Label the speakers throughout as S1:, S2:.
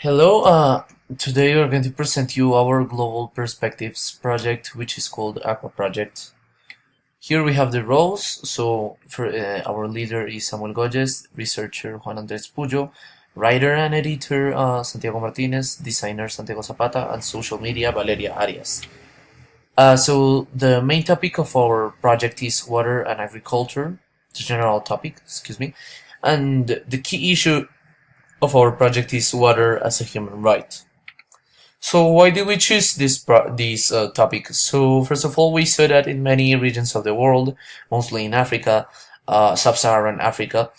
S1: Hello, today we're going to present you our Global Perspectives project, which is called Aqua Project. Here we have the roles. So, for our leader is Samuel Goyes, researcher Juan Andrés Puyo, writer and editor Santiago Martinez, designer Santiago Zapata, and social media Valeria Arias. So the main topic of our project is water and agriculture, the general topic, excuse me, and the key issue of our project is water as a human right. So why did we choose this topic? So first of all, we saw that in many regions of the world, mostly in Africa, sub-Saharan Africa,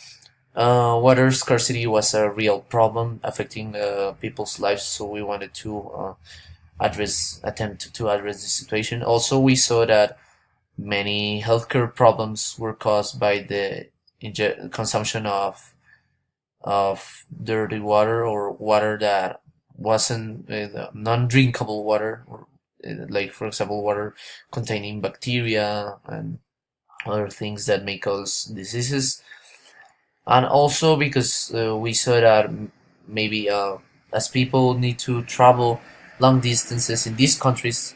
S1: water scarcity was a real problem affecting people's lives. So we wanted to attempt to address this situation. Also, we saw that many healthcare problems were caused by the consumption of dirty water or water that wasn't non-drinkable water, or like for example water containing bacteria and other things that may cause diseases. And also because we saw that maybe as people need to travel long distances in these countries,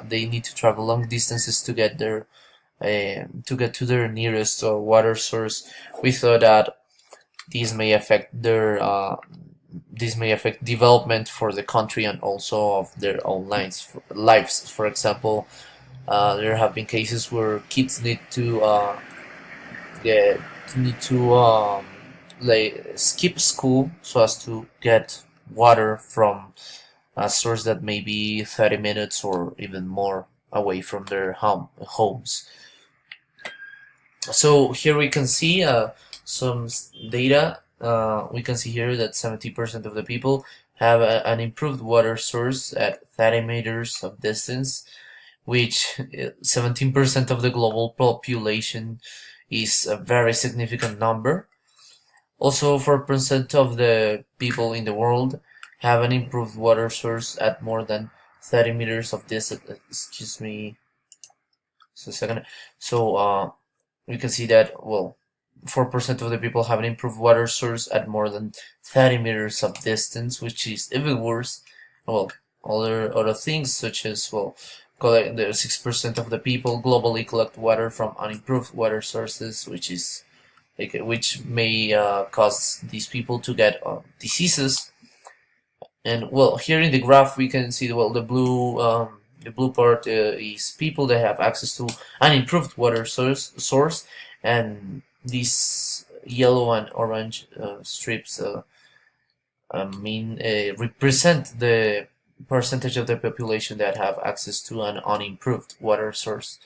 S1: they need to travel long distances to get their to get to their nearest water source. We thought that these may affect their this may affect development for the country and also of their own lives. For example, there have been cases where kids get, need to like skip school so as to get water from a source that may be 30 minutes or even more away from their homes. So here we can see some data. We can see here that 70% of the people have an improved water source at 30 meters of distance, which 17% of the global population is a very significant number. Also, 4% of the people in the world have an improved water source at more than 30 meters of distance. Excuse me, just a second. So, we can see that, well, 4% of the people have an improved water source at more than 30 meters of distance, which is even worse. Well, other things such as, well, the 6% of the people globally collect water from unimproved water sources, which may cause these people to get diseases. And well, here in the graph we can see the blue part is people that have access to an improved water source, and these yellow and orange strips represent the percentage of the population that have access to an unimproved water source.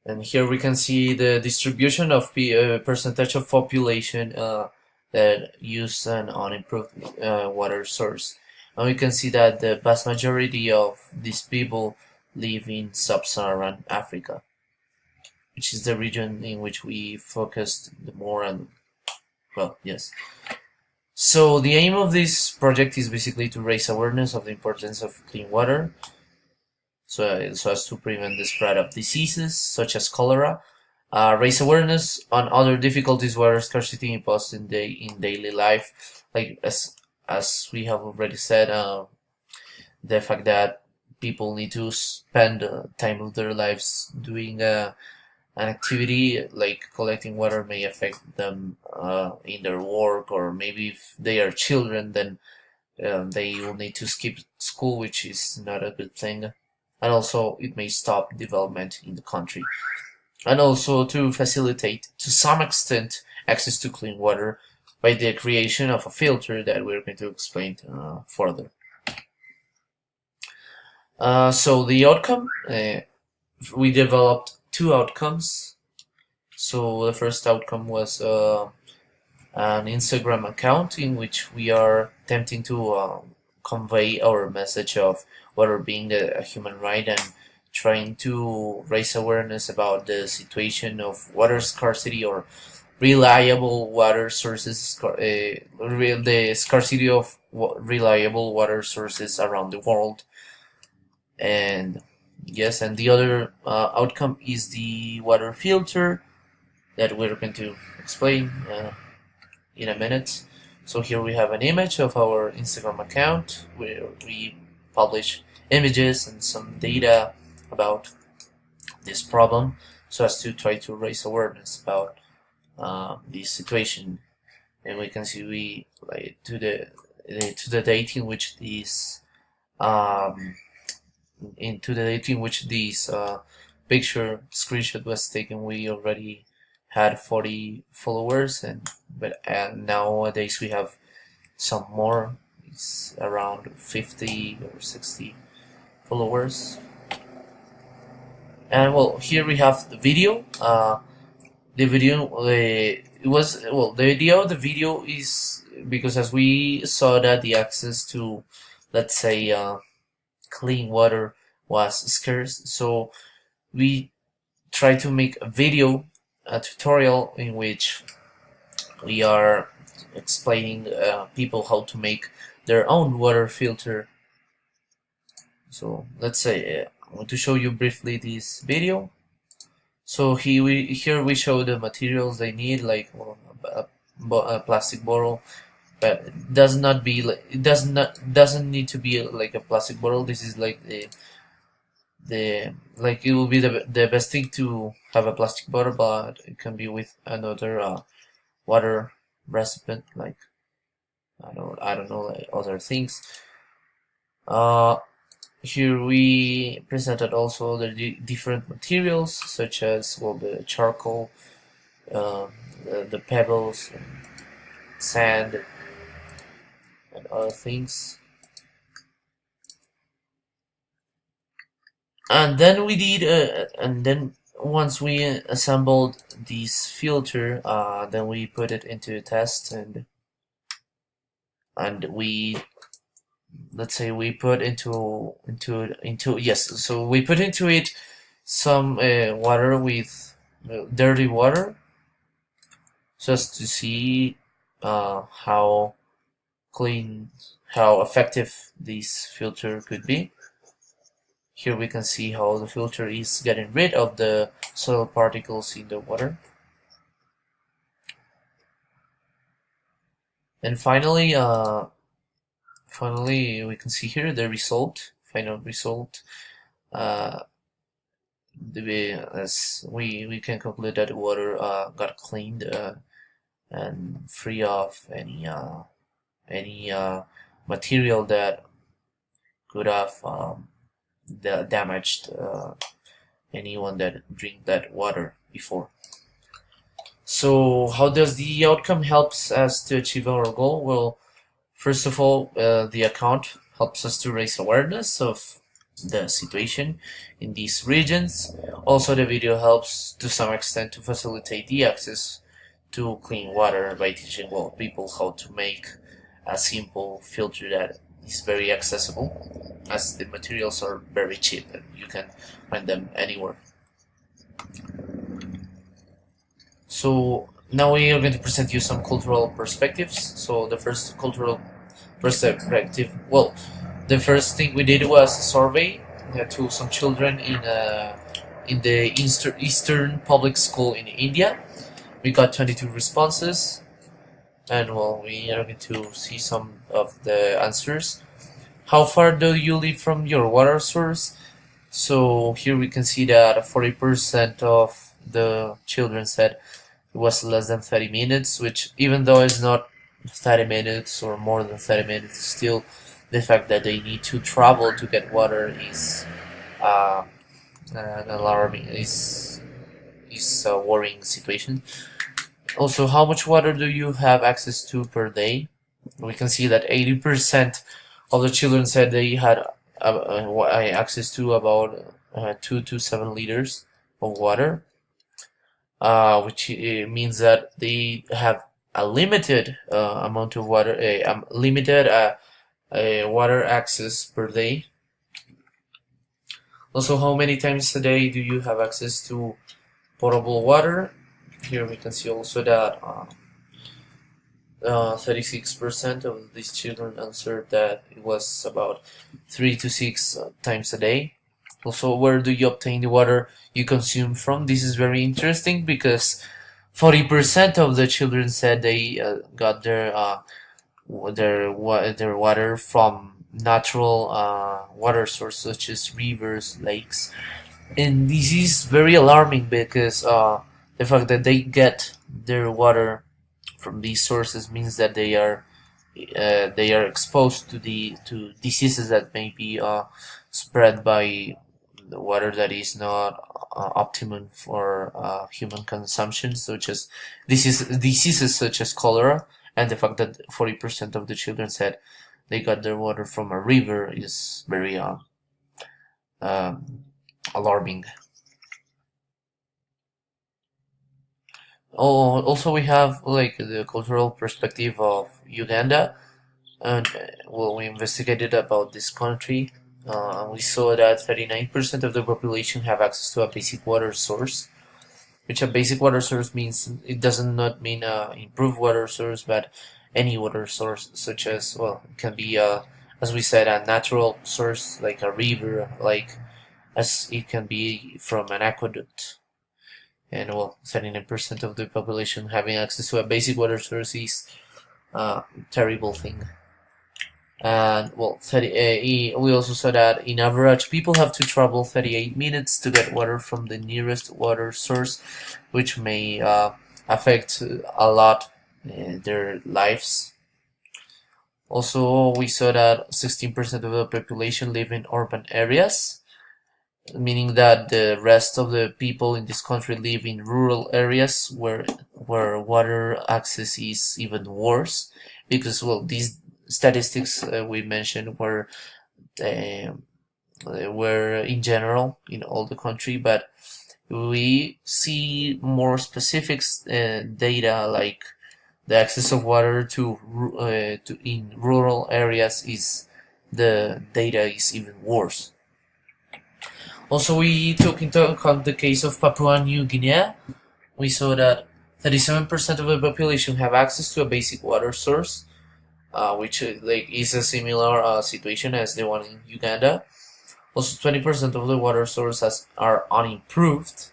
S1: And here we can see the distribution of percentage of population that use an unimproved water source. And we can see that the vast majority of these people live in sub-Saharan Africa, which is the region in which we focused the more on. Well, yes. So the aim of this project is basically to raise awareness of the importance of clean water, so as to prevent the spread of diseases such as cholera, raise awareness on other difficulties water scarcity imposes in daily life, like as we have already said, the fact that people need to spend time of their lives doing an activity like collecting water may affect them in their work, or maybe if they are children, then they will need to skip school, which is not a good thing. And also it may stop development in the country. And also to facilitate, to some extent, access to clean water by the creation of a filter that we're going to explain further. So the outcome, we developed two outcomes. So the first outcome was an Instagram account in which we are attempting to convey our message of water being a human right and trying to raise awareness about the situation of water scarcity or reliable water sources, the scarcity of reliable water sources around the world. And yes, and the other outcome is the water filter that we're going to explain in a minute. So here we have an image of our Instagram account where we publish images and some data about this problem, so as to try to raise awareness about this situation. And we can see we like to the date in which this um, into the date in which this picture screenshot was taken, we already had 40 followers, and nowadays we have some more. It's around 50 or 60 followers. And well, here we have the video. The video it was well the video is because, as we saw, that the access to, let's say, clean water was scarce, so we try to make a tutorial in which we are explaining people how to make their own water filter. So let's say I want to show you briefly this video. So here we show the materials they need, like a plastic bottle, but it doesn't need to be like a plastic bottle. This is like the like it will be the best thing to have a plastic bottle, but it can be with another water recipient, like I don't know, like other things. Here we presented also the different materials, such as, well, the charcoal, the pebbles, and sand, and other things. And then once we assembled this filter, then we put it into a test, and we, let's say, we put into yes, so we put into it some water with dirty water, just to see how effective this filter could be. Here we can see how the filter is getting rid of the soil particles in the water. And finally, we can see here the final result. As we can conclude that the water got cleaned and free of any material that could have damaged anyone that drink that water before. So how does the outcome helps us to achieve our goal? Well, first of all, the account helps us to raise awareness of the situation in these regions. Also, the video helps to some extent to facilitate the access to clean water by teaching, well, people how to make a simple filter that is very accessible, as the materials are very cheap and you can find them anywhere. So now we are going to present you some cultural perspectives. So the first cultural perspective, well, the first thing we did was a survey to some children in the Eastern Public School in India. We got 22 responses, and well, we are going to see some of the answers. How far do you live from your water source? So here we can see that 40% of the children said it was less than 30 minutes, which, even though it's not 30 minutes or more than 30 minutes, still the fact that they need to travel to get water is an alarming, is a worrying situation. Also, how much water do you have access to per day? We can see that 80% of the children said they had access to about 2 to 7 liters of water, which means that they have a limited amount of water, limited water access per day. Also, how many times a day do you have access to potable water? Here we can see also that 36% of these children answered that it was about 3 to 6 times a day. Also, where do you obtain the water you consume from? This is very interesting because 40% of the children said they got their their water from natural water sources such as rivers, lakes, and this is very alarming because the fact that they get their water from these sources means that they are exposed to the to diseases that may be spread by the water that is not optimum for human consumption, such as diseases such as cholera, and the fact that 40% of the children said they got their water from a river is very um, alarming. Oh, also we have like the cultural perspective of Uganda, and well, we investigated about this country. We saw that 39% of the population have access to a basic water source, which a basic water source means it doesn't not mean a improved water source, but any water source, such as well, it can be as we said, a natural source like a river, like as it can be from an aqueduct. And well, 39% of the population having access to a basic water source is a terrible thing. And well, we also saw that in average, people have to travel 38 minutes to get water from the nearest water source, which may affect a lot their lives. Also, we saw that 16% of the population live in urban areas, meaning that the rest of the people in this country live in rural areas where water access is even worse, because well, these statistics we mentioned uh, were in general in all the country, but we see more specific data like the access of water to in rural areas is the data is even worse. Also, we took into account the case of Papua New Guinea. We saw that 37% of the population have access to a basic water source, which like is a similar situation as the one in Uganda. Also, 20% of the water sources are unimproved,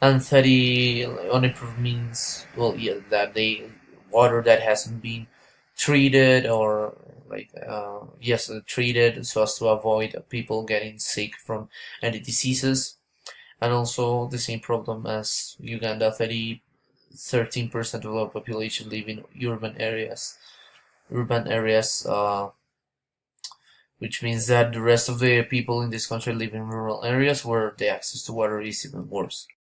S1: and 30 unimproved means well, yeah, that they water that hasn't been treated or like yes, treated so as to avoid people getting sick from any diseases, and also the same problem as Uganda. 13% of the population live in urban areas, which means that the rest of the people in this country live in rural areas where the access to water is even worse.